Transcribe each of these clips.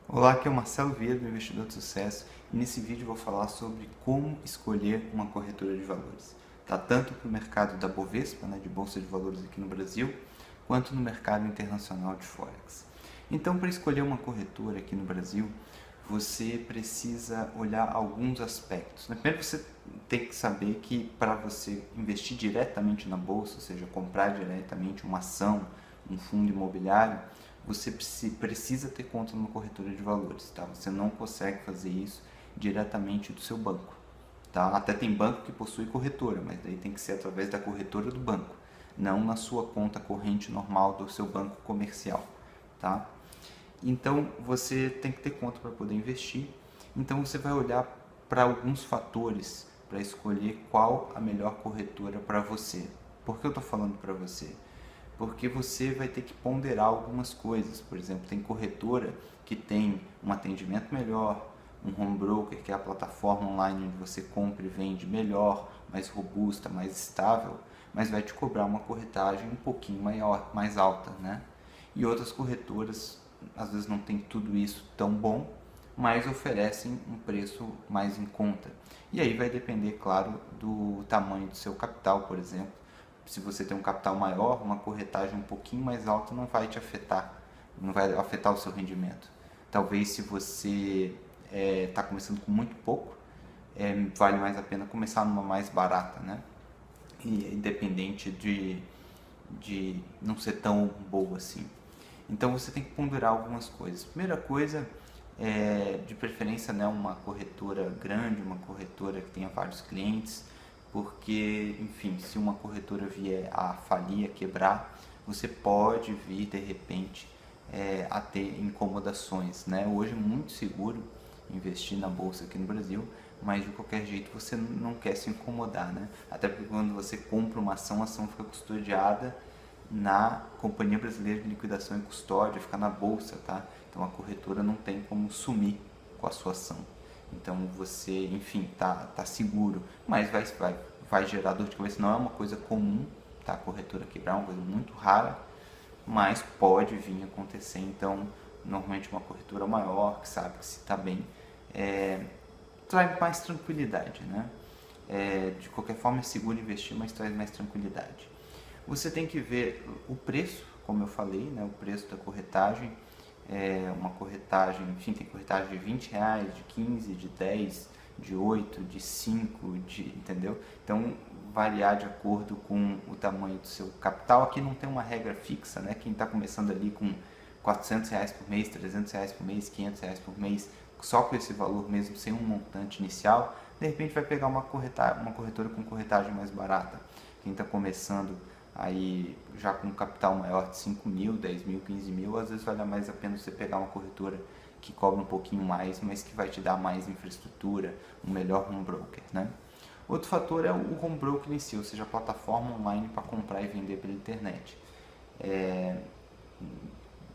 Olá, aqui é o Marcelo Vieira do Investidor de Sucesso e nesse vídeo eu vou falar sobre como escolher uma corretora de valores. Tá? Tanto para o mercado da Bovespa, né, de Bolsa de Valores aqui no Brasil, quanto no mercado internacional de Forex. Então, para escolher uma corretora aqui no Brasil, você precisa olhar alguns aspectos. Primeiro, você tem que saber que para você investir diretamente na Bolsa, ou seja, comprar diretamente uma ação, um fundo imobiliário, você precisa ter conta numa corretora de valores, tá? Você não consegue fazer isso diretamente do seu banco, tá? Até tem banco que possui corretora, mas daí tem que ser através da corretora do banco, não na sua conta corrente normal do seu banco comercial, tá? Então você tem que ter conta para poder investir. Então você vai olhar para alguns fatores para escolher qual a melhor corretora para você. Por que eu estou falando para você? Porque você vai ter que ponderar algumas coisas. Por exemplo, tem corretora que tem um atendimento melhor, um home broker, que é a plataforma online onde você compra e vende melhor, mais robusta, mais estável, mas vai te cobrar uma corretagem um pouquinho maior, mais alta, né? E outras corretoras, às vezes não tem tudo isso tão bom, mas oferecem um preço mais em conta. E aí vai depender, claro, do tamanho do seu capital, por exemplo. Se você tem um capital maior, uma corretagem um pouquinho mais alta não vai te afetar, não vai afetar o seu rendimento. Talvez se você está começando com muito pouco, vale mais a pena começar numa mais barata, né? E independente de não ser tão boa assim. Então você tem que ponderar algumas coisas. Primeira coisa é, de preferência, né, uma corretora grande, uma corretora que tenha vários clientes, porque, enfim, se uma corretora vier a falir, a quebrar, você pode vir de repente a ter incomodações, né? Hoje é muito seguro investir na bolsa aqui no Brasil, mas de qualquer jeito você não quer se incomodar, né? Até porque quando você compra uma ação, a ação fica custodiada na Companhia Brasileira de Liquidação e Custódia, fica na bolsa, tá? Então a corretora não tem como sumir com a sua ação. Então você, enfim, tá seguro, mas vai gerar dor de cabeça. Não é uma coisa comum, tá? A corretora quebrar é uma coisa muito rara, mas pode vir a acontecer. Então, normalmente uma corretora maior, que sabe que se está bem, traz mais tranquilidade, né? De qualquer forma é seguro investir, mas traz mais tranquilidade. Você tem que ver o preço, como eu falei, né? O preço da corretagem. Uma corretagem, enfim, tem corretagem de R$ 20, de 15, de 10, de 8, de 5, entendeu? Então, variar de acordo com o tamanho do seu capital. Aqui não tem uma regra fixa, né? Quem está começando ali com R$ 400 por mês, R$ 300 por mês, R$ 500 por mês, só com esse valor mesmo, sem um montante inicial, de repente vai pegar uma corretora com corretagem mais barata. Quem está começando aí já com um capital maior de 5 mil, 10 mil, 15 mil, às vezes vale mais a pena você pegar uma corretora que cobra um pouquinho mais, mas que vai te dar mais infraestrutura, um melhor home broker, né? Outro fator é o home broker em si, ou seja, a plataforma online para comprar e vender pela internet.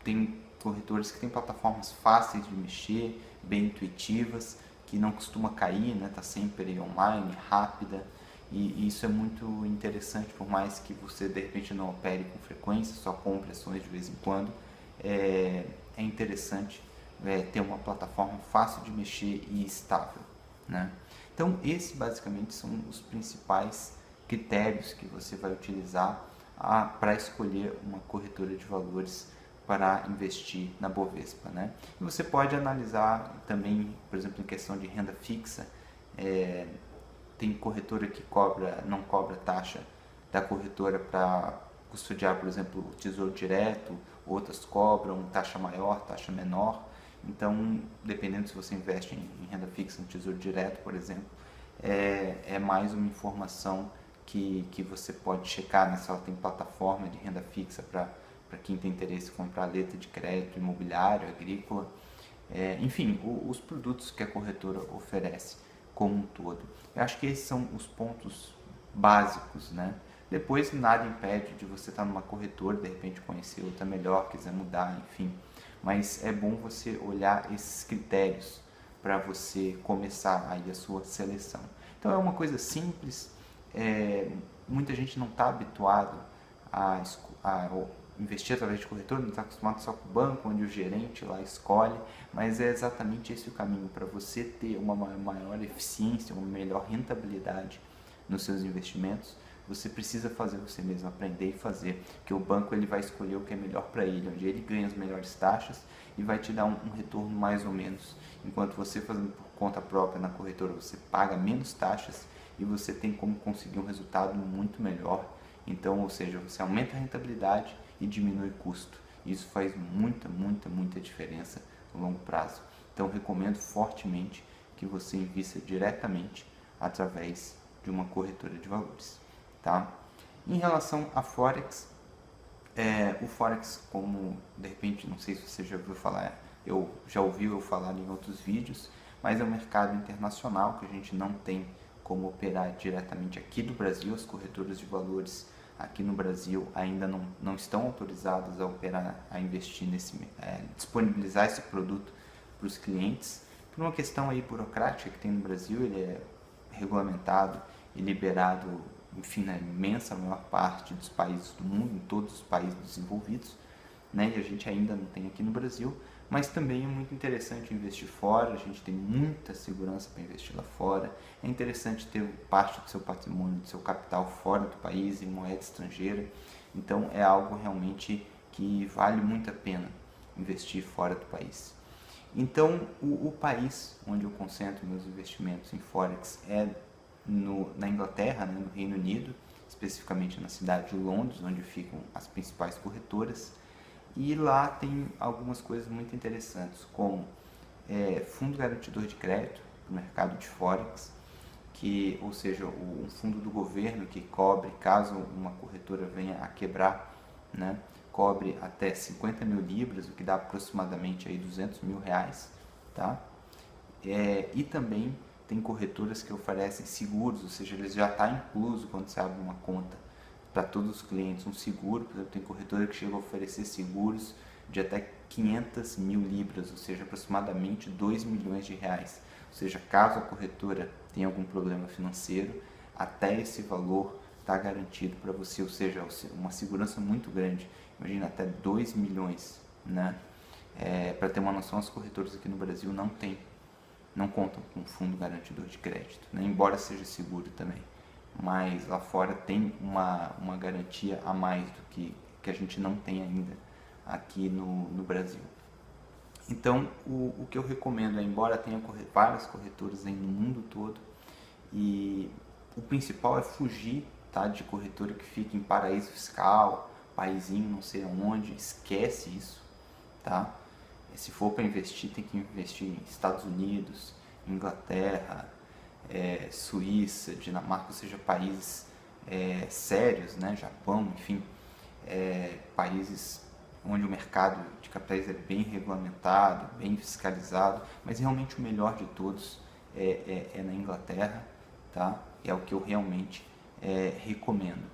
Tem corretores que têm plataformas fáceis de mexer, bem intuitivas, que não costuma cair, né? Tá sempre online, rápida, e isso é muito interessante, por mais que você de repente não opere com frequência, só compre ações de vez em quando, é interessante ter uma plataforma fácil de mexer e estável, né? Então, esses basicamente são os principais critérios que você vai utilizar para escolher uma corretora de valores para investir na Bovespa, né? E você pode analisar também, por exemplo, em questão de renda fixa, tem corretora que não cobra taxa da corretora para custodiar, por exemplo, o Tesouro Direto, outras cobram taxa maior, taxa menor. Então, dependendo se você investe em renda fixa no Tesouro Direto, por exemplo, é mais uma informação que você pode checar, né? Se ela tem plataforma de renda fixa para quem tem interesse em comprar letra de crédito imobiliário, agrícola, enfim, os produtos que a corretora oferece como um todo. Eu acho que esses são os pontos básicos, né? Depois nada impede de você estar numa corretora, de repente conhecer outra melhor, quiser mudar, enfim. Mas é bom você olhar esses critérios para você começar aí a sua seleção. Então é uma coisa simples, muita gente não está habituado a investir através de corretora, não está acostumado só com o banco, onde o gerente lá escolhe, mas é exatamente esse o caminho para você ter uma maior eficiência, uma melhor rentabilidade nos seus investimentos. Você precisa fazer você mesmo, aprender e fazer, porque o banco ele vai escolher o que é melhor para ele, onde ele ganha as melhores taxas e vai te dar um retorno mais ou menos, enquanto você fazendo por conta própria na corretora, você paga menos taxas e você tem como conseguir um resultado muito melhor. Então, ou seja, você aumenta a rentabilidade e diminui o custo. Isso faz muita diferença no longo prazo. Então, recomendo fortemente que você invista diretamente através de uma corretora de valores. Tá? Em relação a Forex, o Forex, como de repente, não sei se você já ouviu falar, eu já ouvi eu falar em outros vídeos, mas é um mercado internacional que a gente não tem como operar diretamente aqui do Brasil. As corretoras de valores aqui no Brasil ainda não estão autorizadas a operar, a investir disponibilizar esse produto para os clientes, por uma questão aí burocrática que tem no Brasil. Ele é regulamentado e liberado, enfim, na imensa maior parte dos países do mundo, em todos os países desenvolvidos, né? E a gente ainda não tem aqui no Brasil, mas também é muito interessante investir fora. A gente tem muita segurança para investir lá fora. É interessante ter parte do seu patrimônio, do seu capital fora do país, em moeda estrangeira. Então é algo realmente que vale muito a pena investir fora do país. Então o país onde eu concentro meus investimentos em Forex é na Inglaterra, né, no Reino Unido, especificamente na cidade de Londres, onde ficam as principais corretoras. E lá tem algumas coisas muito interessantes, como fundo garantidor de crédito no mercado de Forex, ou seja, um fundo do governo que cobre, caso uma corretora venha a quebrar, né, cobre até 50 mil libras, o que dá aproximadamente aí 200 mil reais. Tá? E também tem corretoras que oferecem seguros, ou seja, eles já está incluso quando você abre uma conta para todos os clientes, um seguro. Por exemplo, tem corretora que chega a oferecer seguros de até 500 mil libras, ou seja, aproximadamente 2 milhões de reais. Ou seja, caso a corretora tenha algum problema financeiro, até esse valor está garantido para você, ou seja, uma segurança muito grande. Imagina, até 2 milhões, né? Para ter uma noção, as corretoras aqui no Brasil não contam com fundo garantidor de crédito, né? Embora seja seguro também. Mas lá fora tem uma garantia a mais do que a gente não tem ainda aqui no Brasil. Então, o que eu recomendo embora tenha várias corretoras aí no mundo todo, e o principal é fugir, tá, de corretora que fica em paraíso fiscal, paizinho não sei aonde, esquece isso, tá? Se for para investir, tem que investir em Estados Unidos, Inglaterra, Suíça, Dinamarca, ou seja, países sérios, né? Japão, enfim, países onde o mercado de capitais é bem regulamentado, bem fiscalizado, mas realmente o melhor de todos é na Inglaterra, tá? É o que eu realmente recomendo,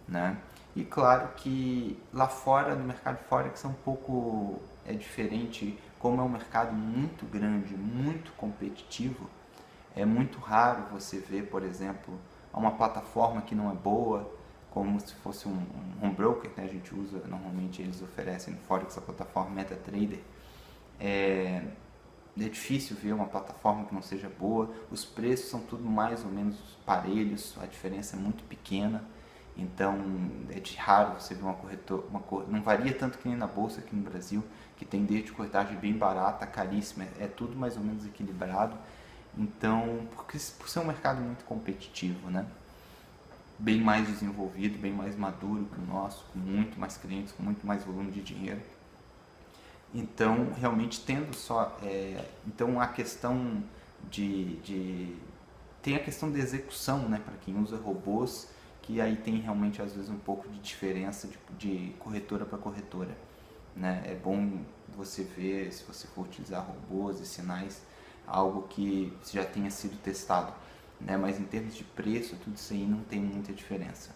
né? E claro que lá fora, no mercado Forex, é um pouco diferente, como é um mercado muito grande, muito competitivo. É muito raro você ver, por exemplo, uma plataforma que não é boa, como se fosse um home broker, né? A gente usa, normalmente eles oferecem no Forex a plataforma MetaTrader. É difícil ver uma plataforma que não seja boa. Os preços são tudo mais ou menos parelhos, a diferença é muito pequena. Então é raro você ver uma corretora, não varia tanto que nem na bolsa aqui no Brasil, que tem desde corretagem bem barata, caríssima, é tudo mais ou menos equilibrado. Então, por ser um mercado muito competitivo, né? Bem mais desenvolvido, bem mais maduro que o nosso, com muito mais clientes, com muito mais volume de dinheiro. Então, realmente tendo só... então, a questão tem a questão de execução, né? Para quem usa robôs, que aí tem realmente às vezes um pouco de diferença de corretora para corretora, né? É bom você ver, se você for utilizar robôs e sinais, algo que já tenha sido testado, né? Mas em termos de preço, tudo isso aí não tem muita diferença.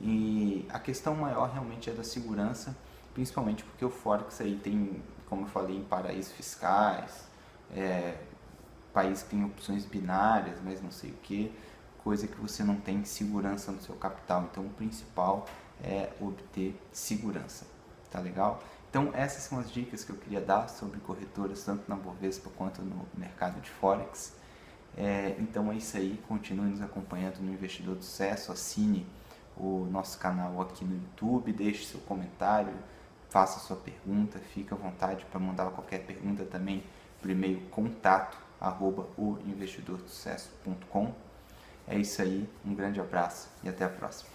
E a questão maior realmente é da segurança, principalmente porque o Forex aí tem, como eu falei, em paraísos fiscais, país que tem opções binárias, mas não sei o que, coisa que você não tem segurança no seu capital. Então o principal é obter segurança. tá legal? Então essas são as dicas que eu queria dar sobre corretoras, tanto na Bovespa quanto no mercado de Forex. Então é isso aí, continue nos acompanhando no Investidor do Sucesso, assine o nosso canal aqui no YouTube, deixe seu comentário, faça sua pergunta, fique à vontade para mandar qualquer pergunta também por e-mail contato@oinvestidordosucesso.com. É isso aí, um grande abraço e até a próxima.